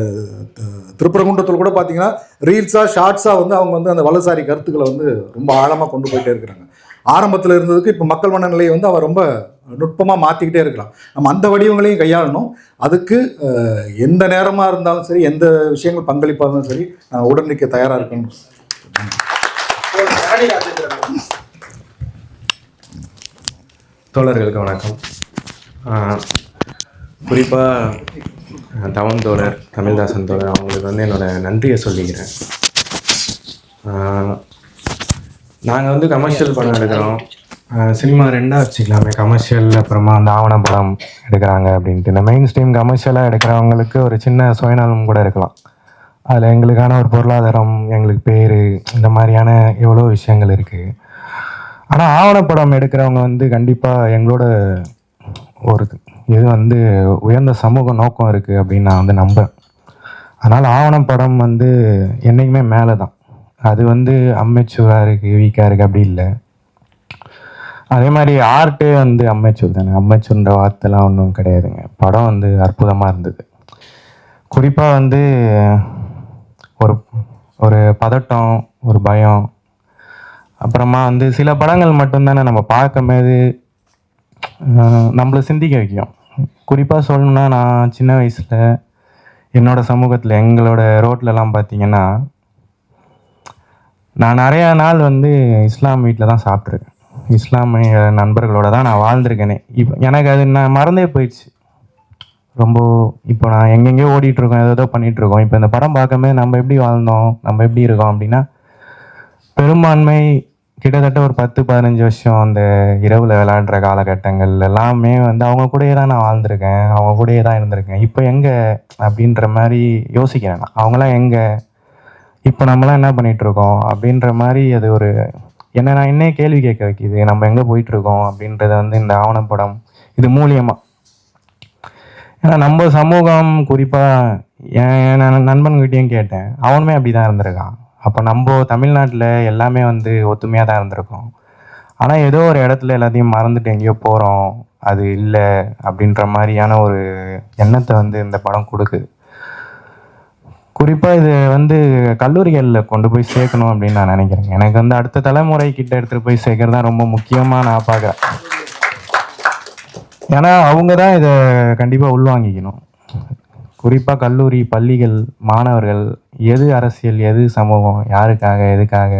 திருப்பரங்குன்றத்தில் கூட பார்த்தீங்கன்னா ரீல்ஸாக ஷார்ட்ஸாக அவங்க அந்த வலதுசாரி கருத்துக்களை ரொம்ப ஆழமாக கொண்டு போயிட்டே இருக்கிறாங்க. ஆரம்பத்தில் இருந்ததுக்கு இப்போ மக்கள் மனநிலையை வந்து அவன் ரொம்ப நுட்பமாக மாற்றிக்கிட்டே இருக்கலாம். நம்ம அந்த வடிவங்களையும் கையாளணும். அதுக்கு எந்த நேரமாக இருந்தாலும் சரி, எந்த விஷயங்கள் பங்களிப்பாக இருந்தாலும் சரி, நான் உடன் நிற்க தயாராக இருக்கணும். தோழர்களுக்கு வணக்கம். குறிப்பாக தவன் தோழர், தமிழ்தாசன் தோழர் அவங்களுக்கு வந்து என்னோடய நன்றியை சொல்லிக்கிறேன். நாங்கள் வந்து கமர்ஷியல் படம் எடுக்கிறோம், சினிமா ரெண்டாக வச்சுக்கலாமே, கமர்ஷியல் அப்புறமா அந்த ஆவணப்படம் எடுக்கிறாங்க அப்படின்ட்டு. இந்த மெயின் ஸ்ட்ரீம் கமர்ஷியலாக எடுக்கிறவங்களுக்கு ஒரு சின்ன சுயநலம் கூட இருக்கலாம். அதில் எங்களுக்கான ஒரு பொருளாதாரம், எங்களுக்கு பேர், இந்த மாதிரியான எவ்வளோ விஷயங்கள் இருக்குது. ஆனால் ஆவணப்படம் எடுக்கிறவங்க வந்து கண்டிப்பாக எங்களோட ஒரு இது வந்து உயர்ந்த சமூக நோக்கம் இருக்குது அப்படின்னு நான் வந்து நம்புகிறேன். அதனால் ஆவணப்படம் வந்து என்றைக்குமே மேலே தான். அது வந்து அமெச்சூராக இருக்குது, வீக்காக இருக்குது அப்படி இல்லை. அதே மாதிரி ஆர்ட்டே வந்து அமெச்சூர் தானே, அமெச்சூர்ன்ற வார்த்தைலாம் ஒன்றும் கிடையாதுங்க. படம் வந்து அற்புதமாக இருந்தது. குறிப்பாக வந்து ஒரு ஒரு பதட்டம், ஒரு பயம், அப்புறமா வந்து சில படங்கள் மட்டும்தானே நம்ம பார்க்கும்போது நம்மளை சிந்திக்க வைக்கும். குறிப்பாக சொல்லணுன்னா, நான் சின்ன வயசில் என்னோடய சமூகத்தில் எங்களோட ரோட்லலாம் பார்த்திங்கன்னா, நான் நிறையா நாள் வந்து இஸ்லாம் வீட்டில் தான் சாப்பிட்ருக்கேன். இஸ்லாமிய நண்பர்களோடு தான் நான் வாழ்ந்திருக்கேனே. இப்போ எனக்கு அது நான் மறந்தே போயிடுச்சு ரொம்ப. இப்போ நான் எங்கெங்கேயோ ஓடிட்டுருக்கோம், ஏதோ பண்ணிகிட்ருக்கோம். இப்போ இந்த படம் பார்க்கமே நம்ம எப்படி வாழ்ந்தோம், நம்ம எப்படி இருக்கோம் அப்படின்னா, பெரும்பான்மை கிட்டத்தட்ட ஒரு 10-15 வருஷம் அந்த இரவில் விளையாடுற காலகட்டங்கள் எல்லாமே வந்து அவங்க கூடயே தான் நான் வாழ்ந்திருக்கேன், அவங்க கூடயே தான் இருந்திருக்கேன். இப்போ எங்கே அப்படின்ற மாதிரி யோசிக்கிறேன் நான். அவங்களாம் எங்கே, இப்போ நம்மளாம் என்ன பண்ணிகிட்ருக்கோம் அப்படின்ற மாதிரி அது ஒரு என்ன நான் என்ன கேள்வி கேட்க வைக்கிது. நம்ம எங்கே போயிட்டுருக்கோம் அப்படின்றத வந்து இந்த ஆவணப்படம் இது மூலியமாக. ஏன்னா நம்ம சமூகம் குறிப்பாக என் நண்பன்கிட்டையும் கேட்டேன், அவனுமே அப்படி தான் இருந்திருக்கான். அப்போ நம்ம தமிழ்நாட்டில் எல்லாமே வந்து ஒத்துமையாக தான் இருந்திருக்கோம். ஆனால் ஏதோ ஒரு இடத்துல எல்லாத்தையும் மறந்துட்டு எங்கேயோ போகிறோம், அது இல்லை அப்படின்ற மாதிரியான ஒரு எண்ணத்தை வந்து இந்த படம் கொடுக்குது. குறிப்பாக இது வந்து கல்லூரிகளில் கொண்டு போய் சேர்க்கணும் அப்படின்னு நான் நினைக்கிறேன். எனக்கு வந்து அடுத்த தலைமுறைக்கிட்ட எடுத்துகிட்டு போய் சேர்க்கறது தான் ரொம்ப முக்கியமாக நான் பார்க்குறேன். ஏன்னா அவங்க தான் இதை கண்டிப்பாக உள்வாங்கிக்கணும். குறிப்பாக கல்லூரி, பள்ளிகள், மாணவர்கள் எது அரசியல், எது சமூகம், யாருக்காக, எதுக்காக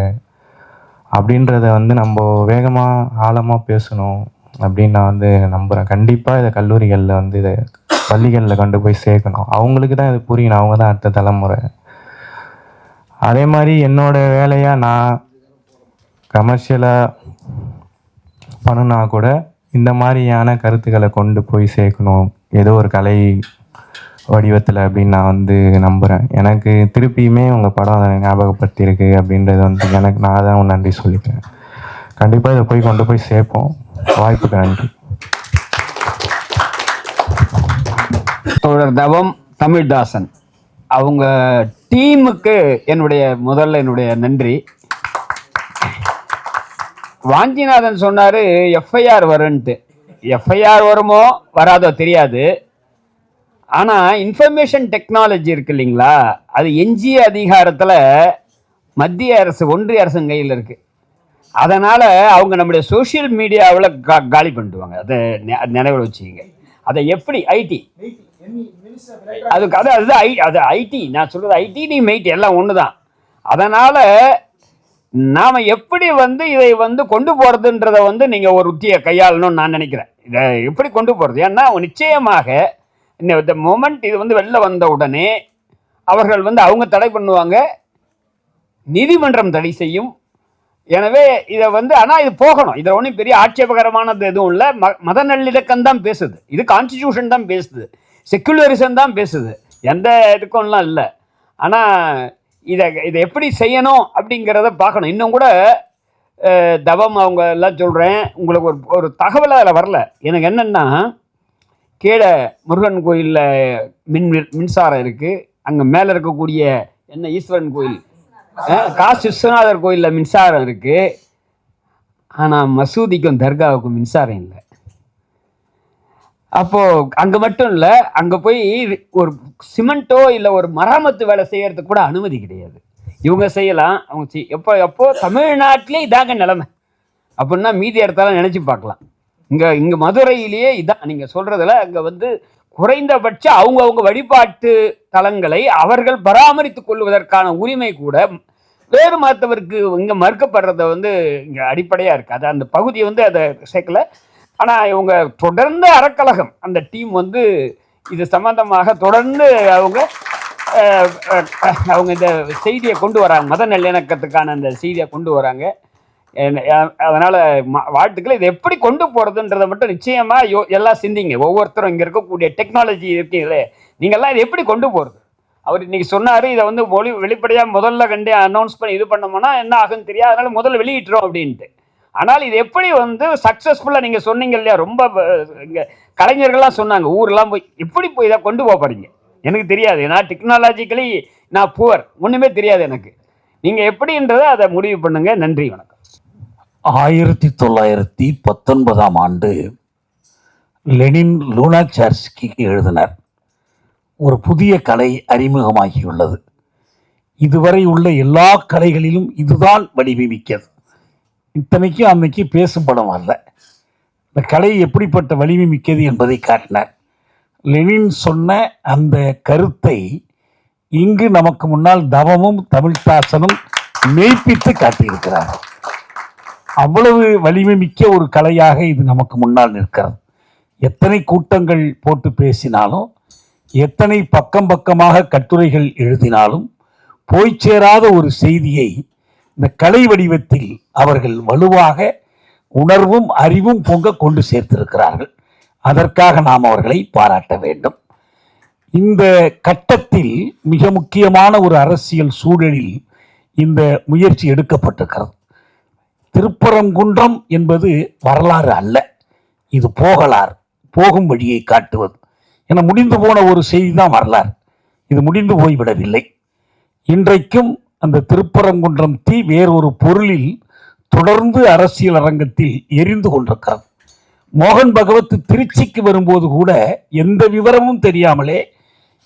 அப்படின்றத வந்து நம்ம வேகமாக ஆழமாக பேசணும் அப்படின்னு நான் வந்து நம்புகிறேன். கண்டிப்பாக இதை கல்லூரிகளில் வந்து இதை பள்ளிகளில் கொண்டு போய் சேர்க்கணும். அவங்களுக்கு தான் இது புரியணும், அவங்க தான் அடுத்த தலைமுறை. அதே மாதிரி என்னோடய வேலையாக நான் கமர்ஷியலாக பண்ணுனா கூட இந்த மாதிரியான கருத்துக்களை கொண்டு போய் சேர்க்கணும் ஏதோ ஒரு கலை வடிவத்தில் அப்படின்னு நான் வந்து நம்புகிறேன். எனக்கு திருப்பியுமே உங்கள் படம் அதை ஞாபகப்படுத்தியிருக்கு அப்படின்றது வந்து எனக்கு நான் தான் நன்றி சொல்லிக்கிறேன். கண்டிப்பாக இதை போய் கொண்டு போய் சேர்ப்போம். வாய்ப்புக்கு நன்றி. தோழர் தவம், தமிழ்தாசன் அவங்க டீமுக்கு என்னுடைய நன்றி. வாஞ்சிநாதன் சொன்னார் எஃப்ஐஆர் வரும்ன்ட்டு. எஃப்ஐஆர் வருமோ வராதோ தெரியாது. ஆனால் இன்ஃபர்மேஷன் டெக்னாலஜி இருக்கு இல்லைங்களா, அது எஞ்சிய அதிகாரத்தில் மத்திய அரசு, ஒன்றிய அரசு கையில் இருக்குது. அதனால் அவங்க நம்முடைய சோஷியல் மீடியாவில் காலி பண்ணிடுவாங்க. அதை நினைவில் வச்சுக்கிங்க. அதை எப்படி ஐடி அதுக்கு அது ஐடி, நான் சொல்கிறது ஐடி, நீ மெய்டி எல்லாம் ஒன்று தான். அதனால் நாம் எப்படி வந்து இதை வந்து கொண்டு போகிறதுன்றதை வந்து நீங்கள் ஒரு உத்தியை கையாளணும்னு நான் நினைக்கிறேன். இதை எப்படி கொண்டு போகிறது, ஏன்னா நிச்சயமாக இந்த மொமெண்ட் இது வந்து வெளில வந்த உடனே அவர்கள் வந்து அவங்க தடை பண்ணுவாங்க, நீதிமன்றம் தடை செய்யும். எனவே இதை வந்து ஆனால் இது போகணும். இதில் ஒன்றும் பெரிய ஆட்சேபகரமானது எதுவும் இல்லை. மத நல்லிணக்கம் தான் பேசுது, இது கான்ஸ்டிடியூஷன் தான் பேசுது, செக்குலரிசம் தான் பேசுது, எந்த இதுக்கும்லாம் இல்லை. ஆனால் இதை எப்படி செய்யணும் அப்படிங்கிறத பார்க்கணும். இன்னும் கூட தவம் அவங்க எல்லாம் சொல்கிறேன், உங்களுக்கு ஒரு தகவல் அதில் வரல. எனக்கு என்னென்னா, கீழே முருகன் கோயிலில் மின்சாரம் இருக்குது, அங்கே மேலே இருக்கக்கூடிய என்ன ஈஸ்வரன் கோயில், காசி விஸ்வநாதர் கோயிலில் மின்சாரம் இருக்குது. ஆனால் மசூதிக்கும் தர்காவுக்கும் மின்சாரம் இல்லை. அப்போது அங்கே மட்டும் இல்லை, அங்கே போய் ஒரு சிமெண்ட்டோ இல்லை ஒரு மராமத்து வேலை செய்கிறதுக்கு கூட அனுமதி கிடையாது. இவங்க செய்யலாம், அவங்க எப்போ தமிழ்நாட்டிலே இதாங்க நிலைமை. அப்படின்னா மீதி இடத்தெல்லாம் நினச்சி பார்க்கலாம். இங்கே மதுரையிலேயே இதான் நீங்கள் சொல்கிறதுல அங்கே வந்து குறைந்தபட்ச அவங்க வழிபாட்டு தலங்களை அவர்கள் பராமரித்து கொள்வதற்கான உரிமை கூட வேறு மதத்தவருக்கு இங்கே மறுக்கப்படுறத வந்து இங்கே அடிப்படையாக இருக்குது. அது அந்த பகுதியை வந்து அதை சேர்க்கல. ஆனால் இவங்க தொடர்ந்து அறக்கழகம் அந்த டீம் வந்து இது சம்பந்தமாக தொடர்ந்து அவங்க இந்த செய்தியை கொண்டு வராங்க, மத நல்லிணக்கத்துக்கான அந்த செய்தியை கொண்டு வராங்க. அதனால் வாழ்த்துக்கள். இதை எப்படி கொண்டு போகிறதுன்றதை மட்டும் நிச்சயமாக எல்லாம் சிந்திங்க. ஒவ்வொருத்தரும் இங்கே இருக்கக்கூடிய டெக்னாலஜி இருக்கீங்களே, நீங்கள்லாம் இதை எப்படி கொண்டு போகிறது? அவர் இன்றைக்கி சொன்னார், இதை வந்து வெளிப்படையாக முதல்ல கண்டு அனௌன்ஸ் பண்ணி இது பண்ணோம்னா என்ன ஆகுன்னு தெரியாது, அதனால் முதல்ல வெளியிட்டுறோம் அப்படின்ட்டு. ஆனால் இது எப்படி வந்து சக்ஸஸ்ஃபுல்லாக நீங்கள் சொன்னீங்க இல்லையா, ரொம்ப இங்கே கலைஞர்கள்லாம் சொன்னாங்க ஊரெலாம் போய் எப்படி போய் இதை கொண்டு போக போகிறீங்க எனக்கு தெரியாது. நான் டெக்னாலஜிக்கலி நான் புவர், ஒன்றுமே தெரியாது எனக்கு. நீங்கள் எப்படின்றத அதை முடிவு பண்ணுங்க. நன்றி, வணக்கம். 1919ஆம் ஆண்டு லெனின் லூனாச்சார்ஸ்கி எழுதினார், ஒரு புதிய கலை அறிமுகமாகியுள்ளது. இதுவரை உள்ள எல்லா கலைகளிலும் இதுதான் வடிவமிக்கிறது. இத்தனைக்கும் அன்னைக்கு பேசும் படம் அல்ல. இந்த கலை எப்படிப்பட்ட வலிமை மிக்கது என்பதை காட்டினார். லெனின் சொன்ன அந்த கருத்தை இங்கு நமக்கு முன்னால் தவமும் தமிழ்தாசனும் மெய்ப்பித்து காட்டியிருக்கிறார். அவ்வளவு வலிமை மிக்க ஒரு கலையாக இது நமக்கு முன்னால் நிற்கிறது. எத்தனை கூட்டங்கள் போட்டு பேசினாலும், எத்தனை பக்கம் பக்கமாக கட்டுரைகள் எழுதினாலும் போய் சேராத ஒரு செய்தியை இந்த கலை வடிவத்தில் அவர்கள் வலுவாக உணர்வும் அறிவும் பொங்க கொண்டு சேர்த்திருக்கிறார்கள். அதற்காக நாம் அவர்களை பாராட்ட வேண்டும். இந்த கட்டத்தில் மிக முக்கியமான ஒரு அரசியல் சூழலில் இந்த முயற்சி எடுக்கப்பட்டிருக்கிறது. திருப்பரங்குன்றம் என்பது வரலாறு அல்ல, இது போகலாறு, போகும் வழியை காட்டுவது. என முடிந்து போன ஒரு செய்தி தான் வரலாறு. இது முடிந்து போய்விடவில்லை. இன்றைக்கும் அந்த திருப்பரங்குன்றம் தீ வேறொரு பொருளில் தொடர்ந்து அரசியல் அரங்கத்தில் எரிந்து கொண்டிருக்கிறது. மோகன் பகவத் திருச்சிக்கு வரும்போது கூட எந்த விவரமும் தெரியாமலே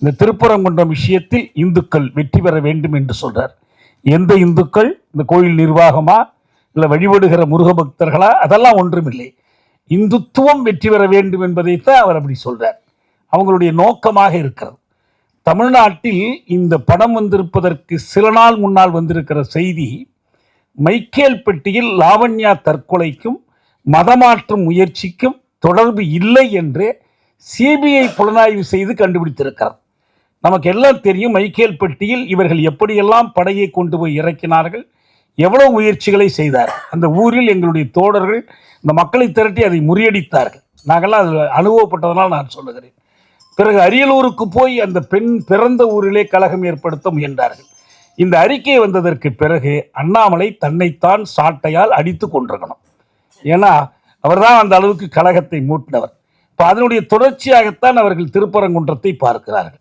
இந்த திருப்பரங்குன்றம் விஷயத்தில் இந்துக்கள் வெற்றி பெற வேண்டும் என்று சொல்றார். எந்த இந்துக்கள்? இந்த கோயில் நிர்வாகமா, இல்லை வழிபடுகிற முருக பக்தர்களா? அதெல்லாம் ஒன்றுமில்லை. இந்துத்துவம் வெற்றி பெற வேண்டும் என்பதைத்தான் அவர் அப்படி சொல்றார். அவங்களுடைய நோக்கமாக இருக்கிறது. தமிழ்நாட்டில் இந்த படம் வந்திருப்பதற்கு சில நாள் முன்னால் வந்திருக்கிற செய்தி, மைக்கேல்பட்டியில் லாவண்யா தற்கொலைக்கும் மதமாற்றும் முயற்சிக்கும் தொடர்பு இல்லை என்று சிபிஐ புலனாய்வு செய்து கண்டுபிடித்திருக்கிறார். நமக்கு எல்லாம் தெரியும் மைக்கேல்பட்டியில் இவர்கள் எப்படியெல்லாம் படையை கொண்டு போய் இறக்கினார்கள், எவ்வளவு முயற்சிகளை செய்தார். அந்த ஊரில் எங்களுடைய தோழர்கள் இந்த மக்களை திரட்டி அதை முறியடித்தார்கள். நாங்கள்லாம் அது அனுபவப்பட்டதனால் நான் சொல்லுகிறேன். பிறகு அரியலூருக்கு போய் அந்த பெண் பிறந்த ஊரிலே கலகம் ஏற்படுத்த முயன்றார்கள். இந்த அறிக்கை வந்ததற்கு பிறகு அண்ணாமலை தன்னைத்தான் சாட்டையால் அடித்து கொண்டிருக்கணும். ஏன்னா அவர் தான் அந்த அளவுக்கு கலகத்தை மூட்டினவர். இப்போ அதனுடைய தொடர்ச்சியாகத்தான் அவர்கள் திருப்பரங்குன்றத்தை பார்க்கிறார்கள்.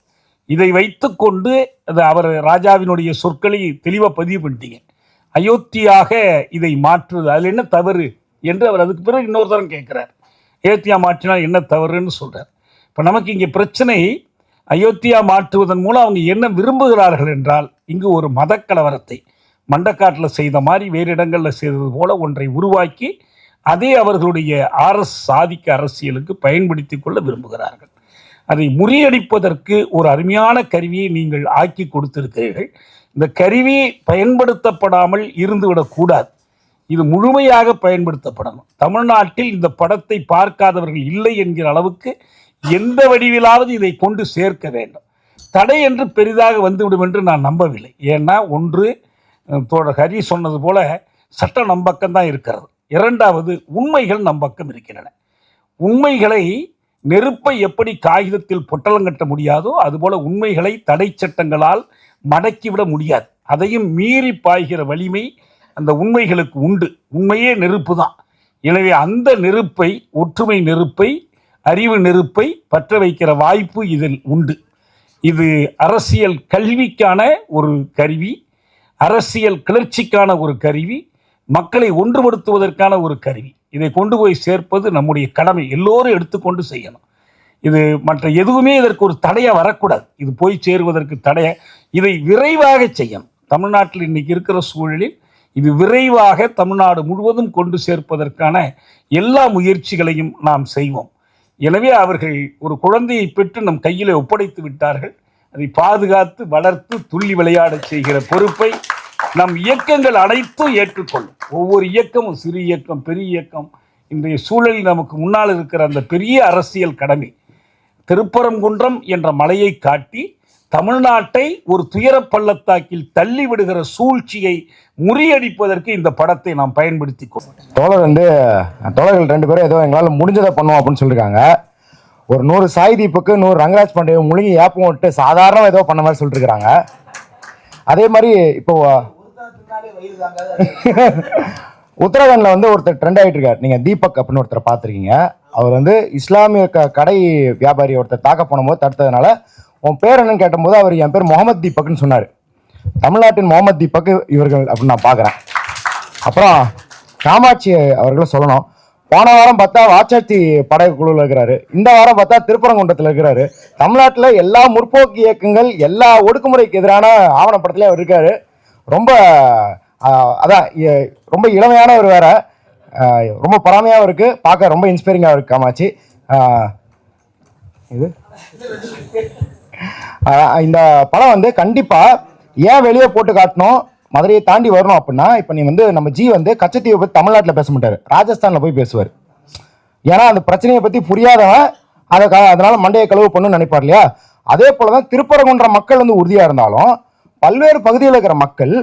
இதை வைத்துக்கொண்டு அவர் ராஜாவினுடைய சொற்களை தெளிவாக பதிவு பண்ணிட்டீங்க. அயோத்தியாக இதை மாற்றுவது அதில் என்ன தவறு என்று அவர் அதுக்கு பிறகு இன்னொரு தரம் கேட்கிறார். அயோத்தியா மாற்றினால் என்ன தவறுன்னு சொல்றார். இப்போ நமக்கு இங்கே பிரச்சனை, அயோத்தியா மாற்றுவதன் மூலம் அவங்க என்ன விரும்புகிறார்கள் என்றால், இங்கு ஒரு மத கலவரத்தை மண்டக்காட்டில் செய்த மாதிரி வேறு இடங்களில் செய்தது போல ஒன்றை உருவாக்கி அதை அவர்களுடைய சாதிக்க அரசியலுக்கு பயன்படுத்தி கொள்ள விரும்புகிறார்கள். அதை முறியடிப்பதற்கு ஒரு அருமையான கருவியை நீங்கள் ஆக்கி கொடுத்திருக்கிறீர்கள். இந்த கருவி பயன்படுத்தப்படாமல் இருந்துவிடக்கூடாது. இது முழுமையாக பயன்படுத்தப்படணும். தமிழ்நாட்டில் இந்த படத்தை பார்க்காதவர்கள் இல்லை என்கிற அளவுக்கு எந்த வடிவிலாவது இதை கொண்டு சேர்க்க வேண்டும். தடை என்று பெரிதாக வந்துவிடும் என்று நான் நம்பவில்லை. ஏன்னா ஒன்று, ஹரி சொன்னது போல சட்டம் நம்பக்கம்தான் இருக்கிறது. இரண்டாவது, உண்மைகள் நம்பக்கம் இருக்கின்றன. உண்மைகளை, நெருப்பை எப்படி காகிதத்தில் பொட்டலங்கட்ட முடியாதோ அதுபோல உண்மைகளை தடை சட்டங்களால் மடக்கிவிட முடியாது. அதையும் மீறி பாய்கிற வலிமை அந்த உண்மைகளுக்கு உண்டு. உண்மையே நெருப்பு தான். எனவே அந்த நெருப்பை, ஒற்றுமை நெருப்பை, அறிவு நெருப்பை பற்ற வைக்கிற வாய்ப்பு இதில் உண்டு. இது அரசியல் கல்விக்கான ஒரு கருவி, அரசியல் கிளர்ச்சிக்கான ஒரு கருவி, மக்களை ஒன்றுபடுத்துவதற்கான ஒரு கருவி. இதை கொண்டு போய் சேர்ப்பது நம்முடைய கடமை. எல்லோரும் எடுத்துக்கொண்டு செய்யணும். இது மற்ற எதுவுமே இதற்கு ஒரு தடையாக வரக்கூடாது. இது போய் சேருவதற்கு தடைய, இதை விரைவாக செய்யணும். தமிழ்நாட்டில் இன்றைக்கி இருக்கிற சூழலில் இது விரைவாக தமிழ்நாடு முழுவதும் கொண்டு சேர்ப்பதற்கான எல்லா முயற்சிகளையும் நாம் செய்வோம். எனவே அவர்கள் ஒரு குழந்தையை பெற்று நம் கையில் ஒப்படைத்து விட்டார்கள். அதை பாதுகாத்து வளர்த்து துள்ளி விளையாட செய்கிற பொறுப்பை நம் இயக்கங்கள் அனைத்தும் ஏற்றுக்கொள்ளும். ஒவ்வொரு இயக்கமும், சிறு இயக்கம், பெரிய இயக்கம், இன்றைய சூழலில் நமக்கு முன்னால் இருக்கிற அந்த பெரிய அரசியல் கடமை திருப்பரங்குன்றம் என்ற மலையை காட்டி தமிழ்நாட்டை ஒரு துயர பள்ளத்தாக்கில் தள்ளி விடுகிற சூழ்ச்சியை முறியடிப்பதற்கு இந்த படத்தை நாம் பயன்படுத்தி கொள்வோம். தோழர்கள் 2 பேரும் ஏதோ எங்களால் முடிஞ்சதை பண்ணுவோம் அப்படின்னு சொல்லியிருக்காங்க. ஒரு 100 சாய் தீபக்கு 100 ரங்கராஜ் பாண்டிய முழுங்கி ஏப்பம் விட்டு சாதாரண ஏதோ பண்ண மாதிரி சொல்லிட்டு இருக்கிறாங்க. அதே மாதிரி இப்போ உத்தரகாண்டில் ஒருத்தர் ட்ரெண்ட் ஆகிட்டு இருக்கார். நீங்கள் தீபக் அப்படின்னு ஒருத்தரை பார்த்துருக்கீங்க. அவர் இஸ்லாமிய கடை வியாபாரி ஒருத்தர் தாக்க போனும்போது தடுத்ததுனால உன் பேர் என்னன்னு கேட்டபோது அவர் என் பேர் முகமது தீபக்னு சொன்னார். தமிழ்நாட்டின் முகமது தீபக் இவர்கள் அப்படின்னு நான் பார்க்குறேன். அப்புறம் காமாட்சி அவர்களும் சொல்லணும். போன வாரம் பார்த்தா வாச்சாத்தி படைக்குழுவில் இருக்கிறாரு, இந்த வாரம் பார்த்தா திருப்பரங்குன்றத்தில் இருக்கிறாரு. தமிழ்நாட்டில் எல்லா முற்போக்கு இயக்கங்கள், எல்லா ஒடுக்குமுறைக்கு எதிரான ஆவணப்படத்திலே அவர் இருக்காரு. ரொம்ப ரொம்ப இளமையானவர் வேற, ரொம்ப பொறாமையாகவும் இருக்கு, பார்க்க ரொம்ப இன்ஸ்பைரிங்காக இருக்கு காமாட்சி. இது இந்த படம் கண்டிப்பா ஏன் வெளியே போட்டு காட்டணும், மதுரையை தாண்டி வரணும் அப்படின்னா, இப்போ நீ நம்ம ஜி கச்சத்தீவை பற்றி தமிழ்நாட்டில் பேச மாட்டார், ராஜஸ்தானில் போய் பேசுவார். ஏன்னா அந்த பிரச்சனையை பற்றி புரியாதவன் அதனால மண்டையை கழுவு பண்ணணும்னு நினைப்பார் இல்லையா. அதே போலதான் திருப்பரங்குன்ற மக்கள் உறுதியாக இருந்தாலும் பல்வேறு பகுதியில் இருக்கிற மக்கள்,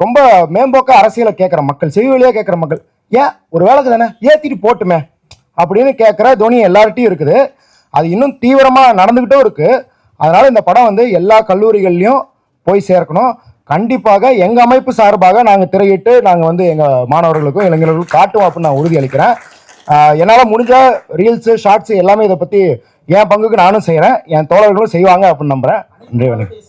ரொம்ப மேம்போக்க அரசியலை கேட்குற மக்கள், செவி வழியாக கேட்குற மக்கள், ஏன் ஒரு வேலைக்கு தானே ஏற்றிட்டு போட்டுமே அப்படின்னு கேட்குற துணி எல்லார்ட்டையும் இருக்குது. அது இன்னும் தீவிரமாக நடந்துக்கிட்டும் இருக்கு. அதனால இந்த படம் எல்லா கல்லூரிகள்லையும் போய் சேர்க்கணும். கண்டிப்பாக எங்கள் அமைப்பு சார்பாக நாங்கள் திரையிட்டு நாங்கள் எங்கள் மாணவர்களுக்கும் இளைஞர்களுக்கும் காட்டுவோம் அப்படின்னு நான் உறுதி அளிக்கிறேன். என்னால் முடிஞ்ச ரீல்ஸு, ஷார்ட்ஸு எல்லாமே இதை பற்றி என் பங்குக்கு நானும் செய்கிறேன், என் தோழர்களும் செய்வாங்க அப்படின்னு நம்புகிறேன். நன்றி, வணக்கம்.